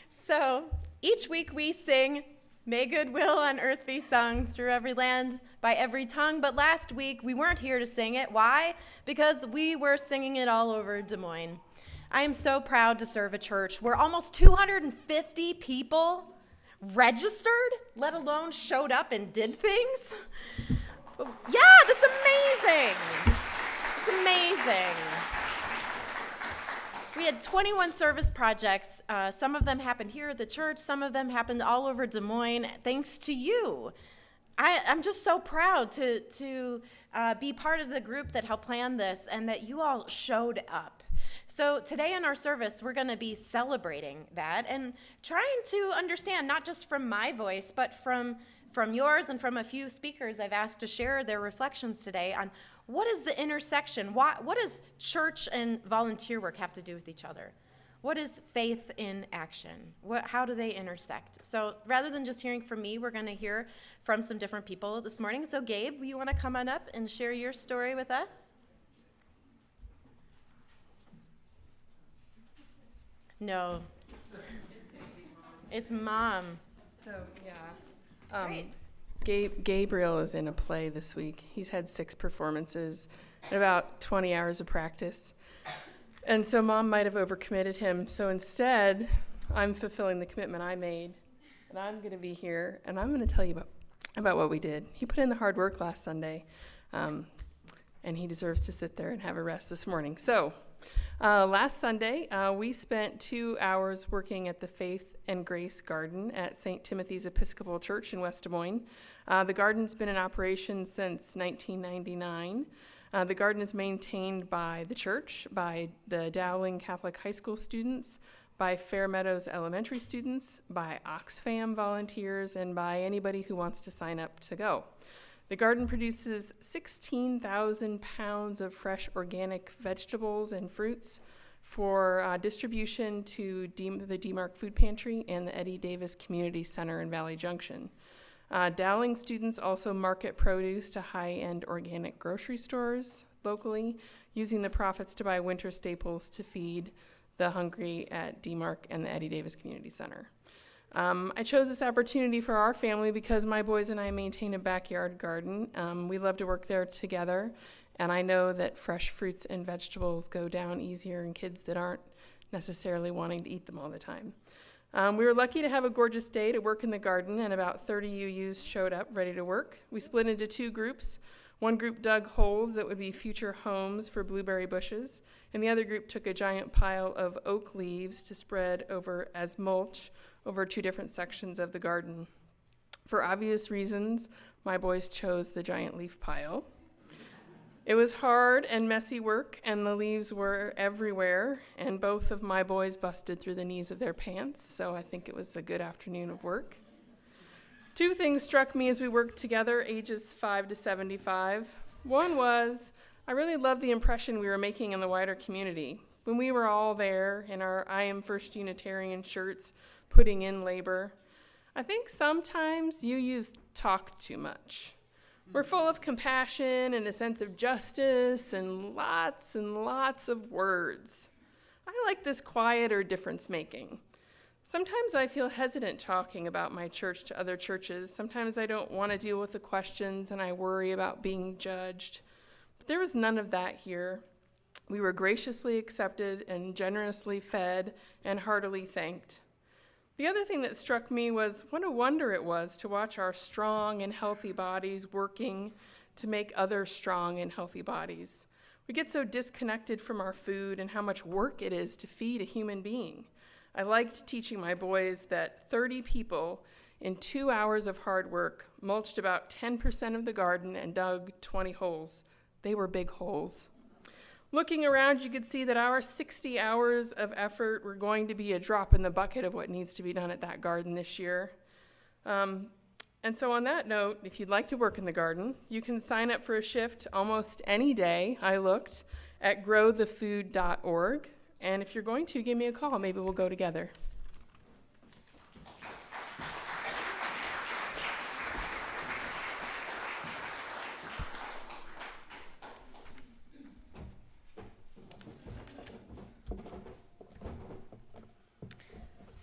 So each week we sing, "May good will on earth be sung through every land by every tongue." But last week we weren't here to sing it. Why? Because we were singing it all over Des Moines. I am so proud to serve a church where almost 250 people registered, let alone showed up and did things. Yeah, that's amazing. It's amazing. We had 21 service projects. Some of them happened here at the church. Some of them happened all over Des Moines, thanks to you. I'm just so proud to be part of the group that helped plan this and that you all showed up. So today in our service, we're going to be celebrating that and trying to understand, not just from my voice, but from yours and from a few speakers I've asked to share their reflections today on what is the intersection? What does church and volunteer work have to do with each other? What is faith in action? How do they intersect? So rather than just hearing from me, we're going to hear from some different people this morning. So Gabe, you want to come on up and share your story with us? No. It's Mom. So, yeah. Great. Gabriel is in a play this week. He's had 6 performances and about 20 hours of practice. And so Mom might have overcommitted him. So instead, I'm fulfilling the commitment I made. And I'm going to be here, and I'm going to tell you about what we did. He put in the hard work last Sunday, and he deserves to sit there and have a rest this morning. So last Sunday, we spent 2 hours working at the Faith and Grace Garden at St. Timothy's Episcopal Church in West Des Moines. The garden's been in operation since 1999. The garden is maintained by the church, by the Dowling Catholic High School students, by Fair Meadows Elementary students, by Oxfam volunteers, and by anybody who wants to sign up to go. The garden produces 16,000 pounds of fresh organic vegetables and fruits for distribution to the DeMark Food Pantry and the Eddie Davis Community Center in Valley Junction. Dowling students also market produce to high-end organic grocery stores locally, using the profits to buy winter staples to feed the hungry at DeMark and the Eddie Davis Community Center. I chose this opportunity for our family because my boys and I maintain a backyard garden. We love to work there together, and I know that fresh fruits and vegetables go down easier in kids that aren't necessarily wanting to eat them all the time. We were lucky to have a gorgeous day to work in the garden, and about 30 UUs showed up ready to work. We split into 2 groups. One group dug holes that would be future homes for blueberry bushes, and the other group took a giant pile of oak leaves to spread over as mulch over 2 different sections of the garden. For obvious reasons, my boys chose the giant leaf pile. It was hard and messy work, and the leaves were everywhere, and both of my boys busted through the knees of their pants, so I think it was a good afternoon of work. 2 things struck me as we worked together, ages 5 to 75. One was, I really loved the impression we were making in the wider community. When we were all there in our I Am First Unitarian shirts, putting in labor, I think sometimes UUs talk too much. We're full of compassion and a sense of justice and lots of words. I like this quieter difference making. Sometimes I feel hesitant talking about my church to other churches. Sometimes I don't want to deal with the questions and I worry about being judged. But there was none of that here. We were graciously accepted and generously fed and heartily thanked. The other thing that struck me was what a wonder it was to watch our strong and healthy bodies working to make other strong and healthy bodies. We get so disconnected from our food and how much work it is to feed a human being. I liked teaching my boys that 30 people in 2 hours of hard work mulched about 10% of the garden and dug 20 holes. They were big holes. Looking around, you could see that our 60 hours of effort were going to be a drop in the bucket of what needs to be done at that garden this year. And so on that note, if you'd like to work in the garden, you can sign up for a shift almost any day, I looked, at growthefood.org. And if you're going to, give me a call. Maybe we'll go together.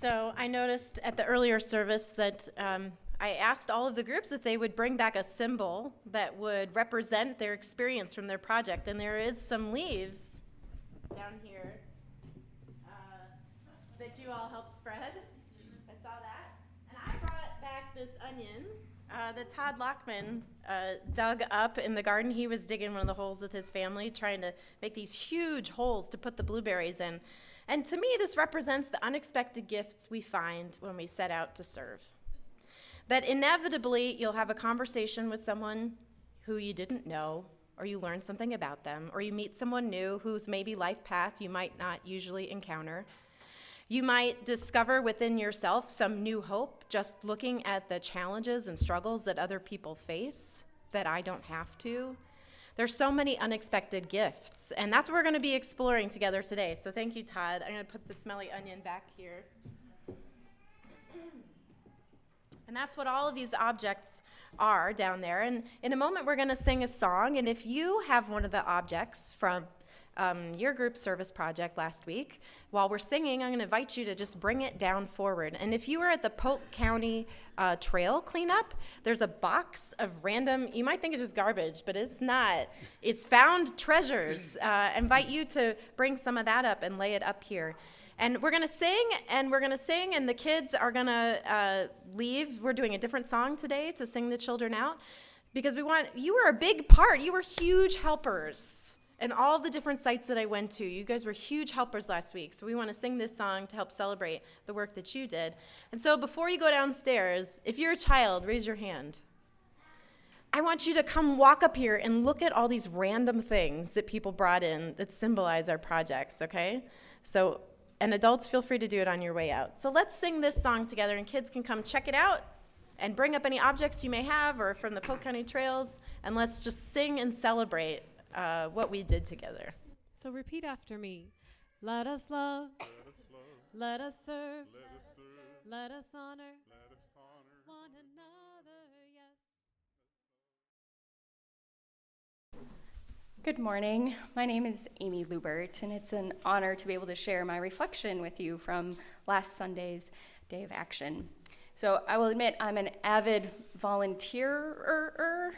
So I noticed at the earlier service that I asked all of the groups if they would bring back a symbol that would represent their experience from their project. And there is some leaves down here that you all helped spread. I saw that. And I brought back this onion that Todd Lockman dug up in the garden. He was digging one of the holes with his family, trying to make these huge holes to put the blueberries in. And to me, this represents the unexpected gifts we find when we set out to serve. That inevitably, you'll have a conversation with someone who you didn't know, or you learn something about them, or you meet someone new whose maybe life path you might not usually encounter. You might discover within yourself some new hope just looking at the challenges and struggles that other people face that I don't have to. There's so many unexpected gifts, and that's what we're going to be exploring together today. So thank you, Todd. I'm going to put the smelly onion back here. And that's what all of these objects are down there. And in a moment, we're going to sing a song. And if you have one of the objects from your group service project last week, while we're singing, I'm going to invite you to just bring it down forward. And if you were at the Polk County Trail cleanup, there's a box of random, you might think it's just garbage, but it's not. It's found treasures. Invite you to bring some of that up and lay it up here. And we're going to sing, and the kids are going to leave. We're doing a different song today to sing the children out, because you were a big part. You were huge helpers in all the different sites that I went to. You guys were huge helpers last week, so we want to sing this song to help celebrate the work that you did. And so before you go downstairs, if you're a child, raise your hand. I want you to come walk up here and look at all these random things that people brought in that symbolize our projects, okay? And adults, feel free to do it on your way out. So let's sing this song together, and kids can come check it out and bring up any objects you may have or from the Polk County Trails, and let's just sing and celebrate what we did together. So repeat after me. Let us love. Let us serve. Let us honor one another, yes. Good morning. My name is Amy Lubert, and it's an honor to be able to share my reflection with you from last Sunday's Day of Action. So I will admit I'm an avid volunteer-er.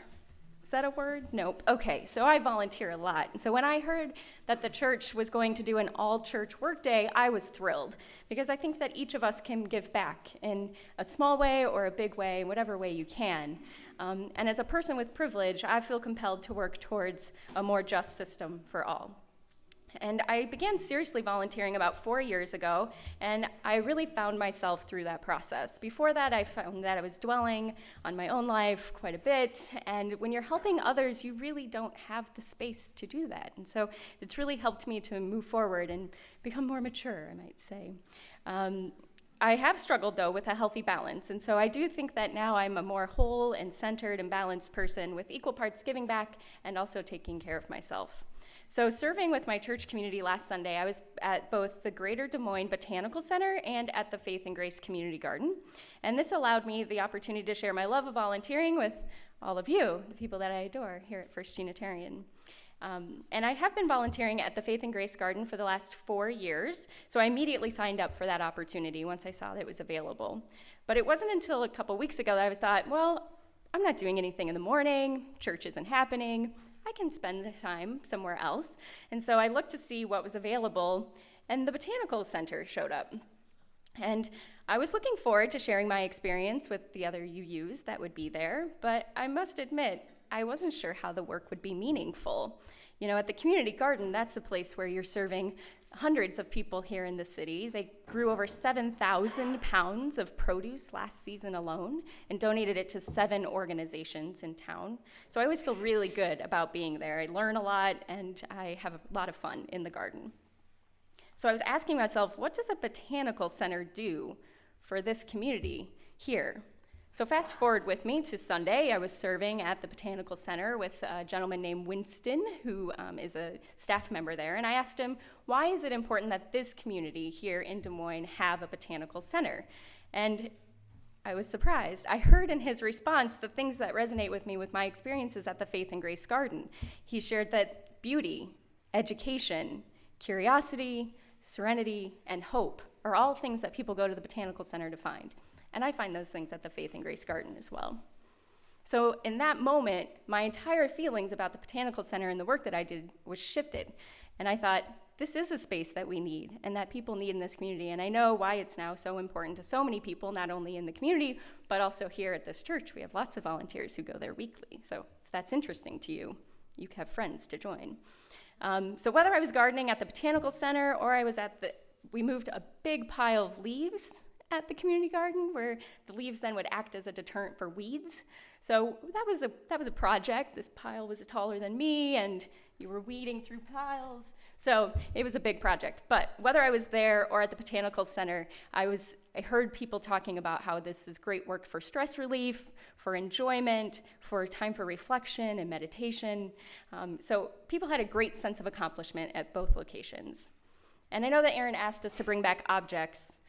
Is that a word? Nope. Okay, so I volunteer a lot. And so when I heard that the church was going to do an all-church workday, I was thrilled, because I think that each of us can give back in a small way or a big way, whatever way you can. And as a person with privilege, I feel compelled to work towards a more just system for all. And I began seriously volunteering about 4 years ago, and I really found myself through that process. Before that, I found that I was dwelling on my own life quite a bit, and when you're helping others, you really don't have the space to do that. And so it's really helped me to move forward and become more mature, I might say. I have struggled, though, with a healthy balance, and so I do think that now I'm a more whole and centered and balanced person with equal parts giving back and also taking care of myself. So serving with my church community last Sunday, I was at both the Greater Des Moines Botanical Center and at the Faith and Grace Community Garden, and this allowed me the opportunity to share my love of volunteering with all of you, the people that I adore here at First Unitarian. And I have been volunteering at the Faith and Grace Garden for the last 4 years, so I immediately signed up for that opportunity once I saw that it was available. But it wasn't until a couple weeks ago that I thought, well, I'm not doing anything in the morning, church isn't happening, I can spend the time somewhere else. And so I looked to see what was available, and the Botanical Center showed up. And I was looking forward to sharing my experience with the other UUs that would be there, but I must admit, I wasn't sure how the work would be meaningful. You know, at the community garden, that's a place where you're serving hundreds of people here in the city. They grew over 7,000 pounds of produce last season alone and donated it to 7 organizations in town. So I always feel really good about being there. I learn a lot, and I have a lot of fun in the garden. So I was asking myself, what does a botanical center do for this community here? So fast forward with me to Sunday. I was serving at the Botanical Center with a gentleman named Winston, who is a staff member there, and I asked him, why is it important that this community here in Des Moines have a botanical center? And I was surprised. I heard in his response the things that resonate with me with my experiences at the Faith and Grace Garden. He shared that beauty, education, curiosity, serenity, and hope are all things that people go to the Botanical Center to find. And I find those things at the Faith and Grace Garden as well. So in that moment, my entire feelings about the Botanical Center and the work that I did was shifted. And I thought, this is a space that we need and that people need in this community. And I know why it's now so important to so many people, not only in the community, but also here at this church. We have lots of volunteers who go there weekly. So if that's interesting to you, you have friends to join. So whether I was gardening at the Botanical Center or I was we moved a big pile of leaves at the community garden where the leaves then would act as a deterrent for weeds. So that was a project. This pile was taller than me, and you were weeding through piles. So it was a big project. But whether I was there or at the Botanical Center, I heard people talking about how this is great work for stress relief, for enjoyment, for time for reflection and meditation. So people had a great sense of accomplishment at both locations. And I know that Aaron asked us to bring back objects.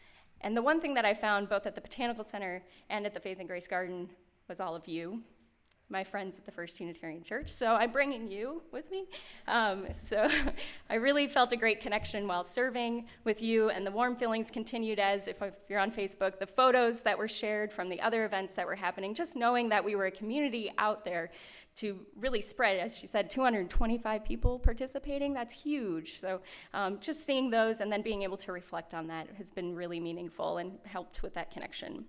And the one thing that I found both at the Botanical Center and at the Faith and Grace Garden was all of you, my friends at the First Unitarian Church. So I'm bringing you with me. So I really felt a great connection while serving with you, and the warm feelings continued as, if you're on Facebook, the photos that were shared from the other events that were happening, just knowing that we were a community out there to really spread. As she said, 225 people participating, that's huge. So just seeing those and then being able to reflect on that has been really meaningful and helped with that connection.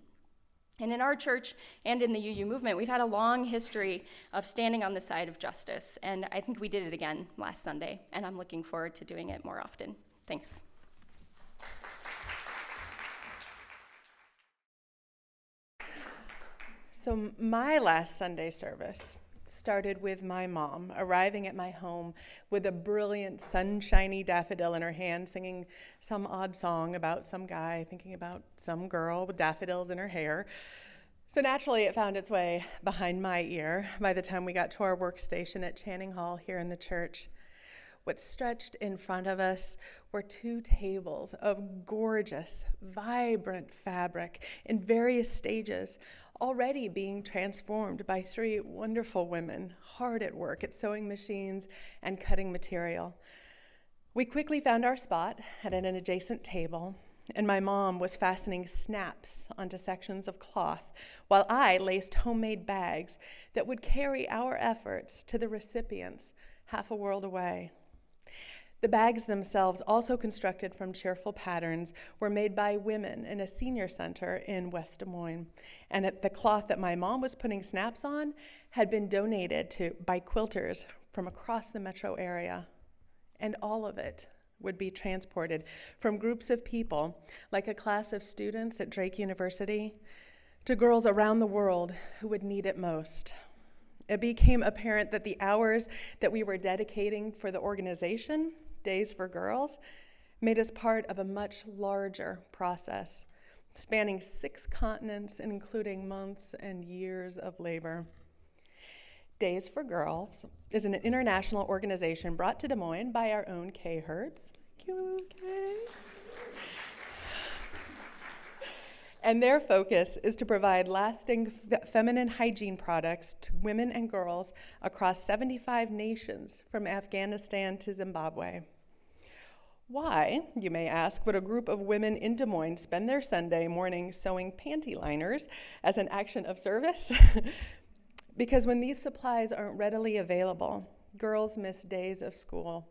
And in our church and in the UU movement, we've had a long history of standing on the side of justice, and I think we did it again last Sunday, and I'm looking forward to doing it more often. Thanks. So my last Sunday service started with my mom arriving at my home with a brilliant sunshiny daffodil in her hand, singing some odd song about some guy thinking about some girl with daffodils in her hair. So naturally it found its way behind my ear by the time we got to our workstation at Channing Hall here in the church. What stretched in front of us were 2 tables of gorgeous, vibrant fabric in various stages, already being transformed by 3 wonderful women hard at work at sewing machines and cutting material. We quickly found our spot at an adjacent table, and my mom was fastening snaps onto sections of cloth while I laced homemade bags that would carry our efforts to the recipients half a world away. The bags themselves, also constructed from cheerful patterns, were made by women in a senior center in West Des Moines. And the cloth that my mom was putting snaps on had been donated by quilters from across the metro area. And all of it would be transported from groups of people, like a class of students at Drake University, to girls around the world who would need it most. It became apparent that the hours that we were dedicating for the organization, Days for Girls, made us part of a much larger process, spanning 6 continents and including months and years of labor. Days for Girls is an international organization brought to Des Moines by our own Kay Hertz. Thank you, Kay. And their focus is to provide lasting feminine hygiene products to women and girls across 75 nations, from Afghanistan to Zimbabwe. Why, you may ask, would a group of women in Des Moines spend their Sunday morning sewing panty liners as an action of service? Because when these supplies aren't readily available, girls miss days of school,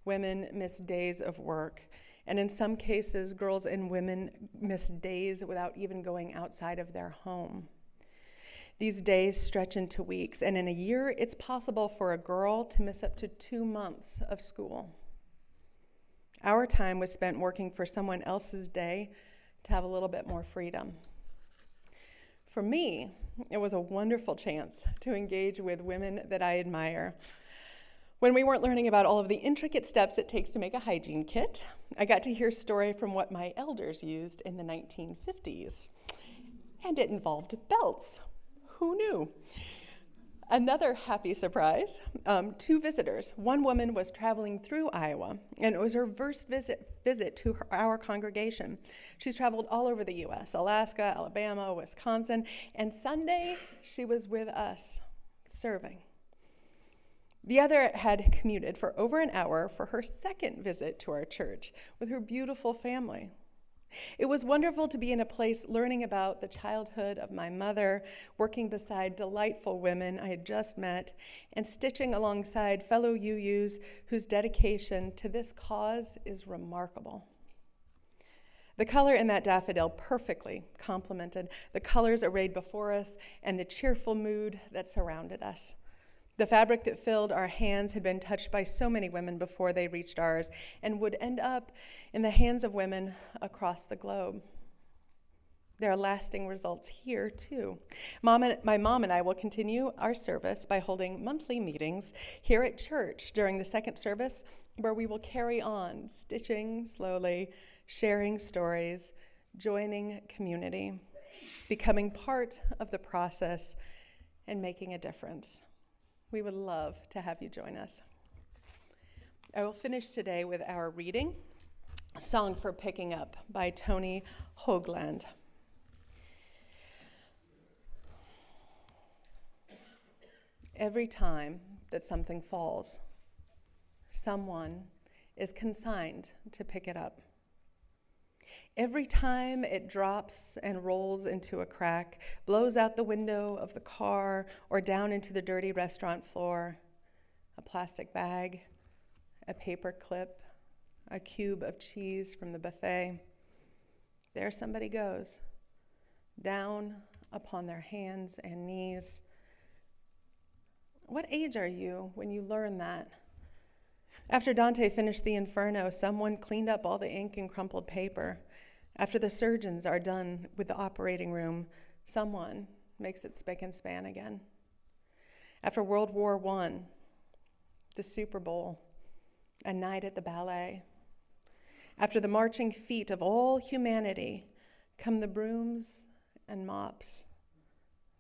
women miss days of work, and in some cases, girls and women miss days without even going outside of their home. These days stretch into weeks, and in a year, it's possible for a girl to miss up to 2 months of school. Our time was spent working for someone else's day to have a little bit more freedom. For me, it was a wonderful chance to engage with women that I admire. When we weren't learning about all of the intricate steps it takes to make a hygiene kit, I got to hear a story from what my elders used in the 1950s. And it involved belts. Who knew? Another happy surprise, 2 visitors. One woman was traveling through Iowa, and it was her first visit to our congregation. She's traveled all over the U.S., Alaska, Alabama, Wisconsin, and Sunday she was with us, serving. The other had commuted for over an hour for her second visit to our church with her beautiful family. It was wonderful to be in a place learning about the childhood of my mother, working beside delightful women I had just met, and stitching alongside fellow UUs whose dedication to this cause is remarkable. The color in that daffodil perfectly complemented the colors arrayed before us and the cheerful mood that surrounded us. The fabric that filled our hands had been touched by so many women before they reached ours and would end up in the hands of women across the globe. There are lasting results here, too. My mom and I will continue our service by holding monthly meetings here at church during the second service, where we will carry on stitching slowly, sharing stories, joining community, becoming part of the process, and making a difference. We would love to have you join us. I will finish today with our reading, Song for Picking Up by Tony Hoagland. Every time that something falls, someone is consigned to pick it up. Every time it drops and rolls into a crack, blows out the window of the car or down into the dirty restaurant floor, a plastic bag, a paper clip, a cube of cheese from the buffet, there somebody goes, down upon their hands and knees. What age are you when you learn that? After Dante finished the Inferno, someone cleaned up all the ink and crumpled paper. After the surgeons are done with the operating room, someone makes it spick and span again. After World War I, the Super Bowl, a night at the ballet. After the marching feet of all humanity come the brooms and mops,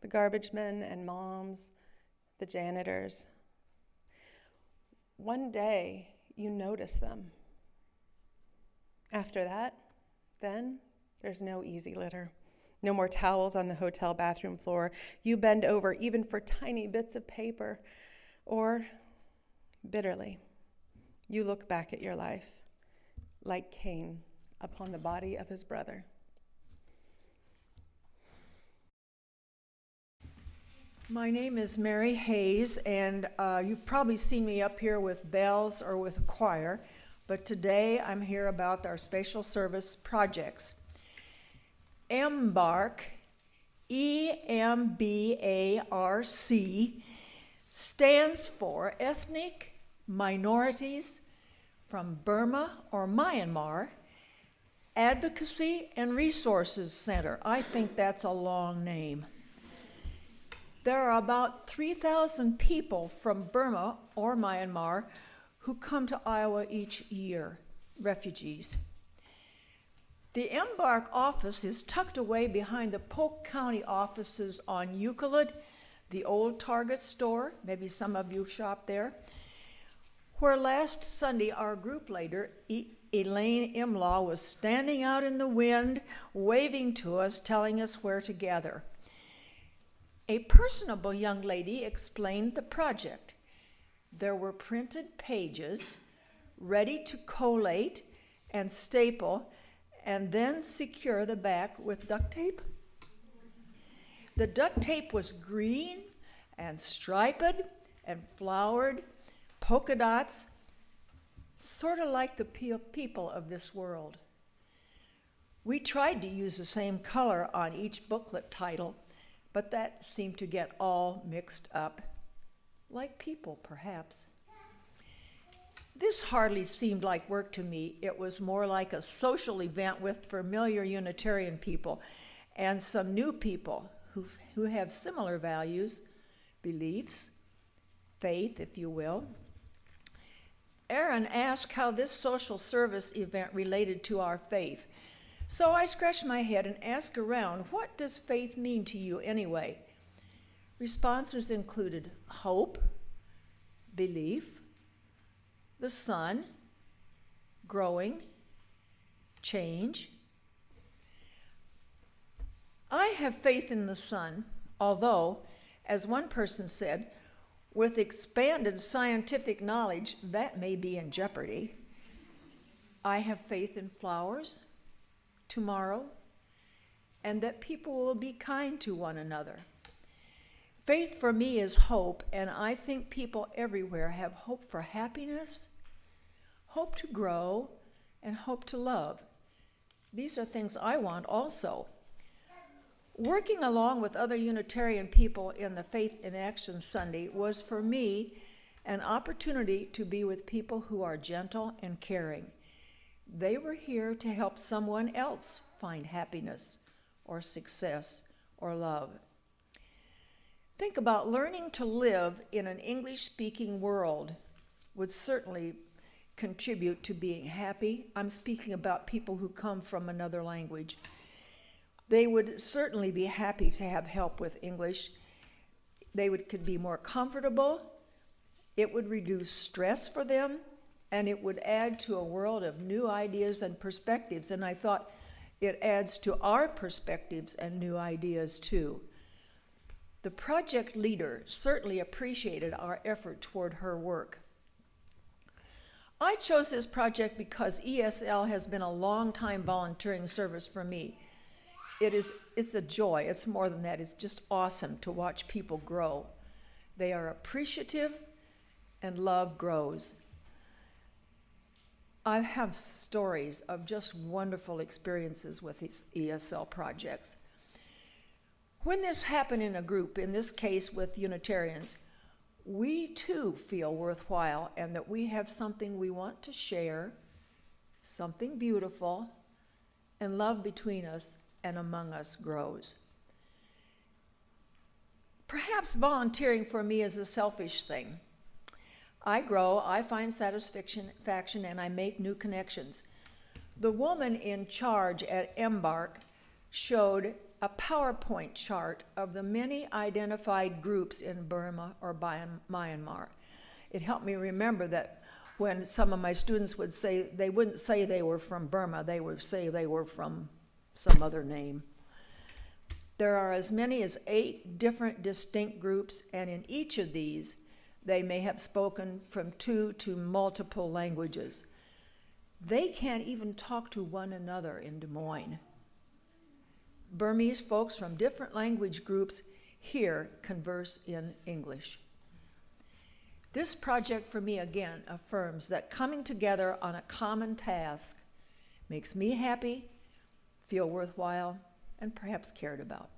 the garbage men and moms, the janitors. One day, you notice them. After that, then there's no easy litter. No more towels on the hotel bathroom floor. You bend over even for tiny bits of paper. Or, bitterly, you look back at your life like Cain upon the body of his brother. My name is Mary Hayes, and you've probably seen me up here with bells or with a choir, but today I'm here about our special service projects. EMBARC, E-M-B-A-R-C, stands for Ethnic Minorities from Burma or Myanmar Advocacy and Resources Center. I think that's a long name. There are about 3,000 people from Burma or Myanmar who come to Iowa each year, refugees. The EMBARC office is tucked away behind the Polk County offices on Euclid, the old Target store, maybe some of you shop there, where last Sunday our group leader, Elaine Imlaw, was standing out in the wind, waving to us, telling us where to gather. A personable young lady explained the project. There were printed pages ready to collate and staple and then secure the back with duct tape. The duct tape was green and striped and flowered, polka dots, sort of like the people of this world. We tried to use the same color on each booklet title, but that seemed to get all mixed up, like people, perhaps. This hardly seemed like work to me. It was more like a social event with familiar Unitarian people and some new people who have similar values, beliefs, faith, if you will. Aaron asked how this social service event related to our faith. So I scratched my head and asked around, what does faith mean to you anyway? Responses included hope, belief, the sun, growing, change. I have faith in the sun, although, as one person said, with expanded scientific knowledge, that may be in jeopardy. I have faith in flowers, tomorrow, and that people will be kind to one another. Faith for me is hope, and I think people everywhere have hope for happiness, hope to grow, and hope to love. These are things I want also. Working along with other Unitarian people in the Faith in Action Sunday was for me an opportunity to be with people who are gentle and caring. They were here to help someone else find happiness or success or love. Think about learning to live in an English-speaking world would certainly contribute to being happy. I'm speaking about people who come from another language. They would certainly be happy to have help with English. Could be more comfortable. It would reduce stress for them, and it would add to a world of new ideas and perspectives. And I thought it adds to our perspectives and new ideas too. The project leader certainly appreciated our effort toward her work. I chose this project because ESL has been a long-time volunteering service for me. It's a joy. It's more than that. It's just awesome to watch people grow. They are appreciative, and love grows. I have stories of just wonderful experiences with these ESL projects. When this happened in a group, in this case with Unitarians, we too feel worthwhile and that we have something we want to share, something beautiful, and love between us and among us grows. Perhaps volunteering for me is a selfish thing. I grow, I find satisfaction, and I make new connections. The woman in charge at Embark showed a PowerPoint chart of the many identified groups in Burma or Myanmar. It helped me remember that when some of my students would say, they wouldn't say they were from Burma, they would say they were from some other name. There are as many as 8 different distinct groups, and in each of these, they may have spoken from 2 to multiple languages. They can't even talk to one another in Des Moines. Burmese folks from different language groups here converse in English. This project for me again affirms that coming together on a common task makes me happy, feel worthwhile, and perhaps cared about.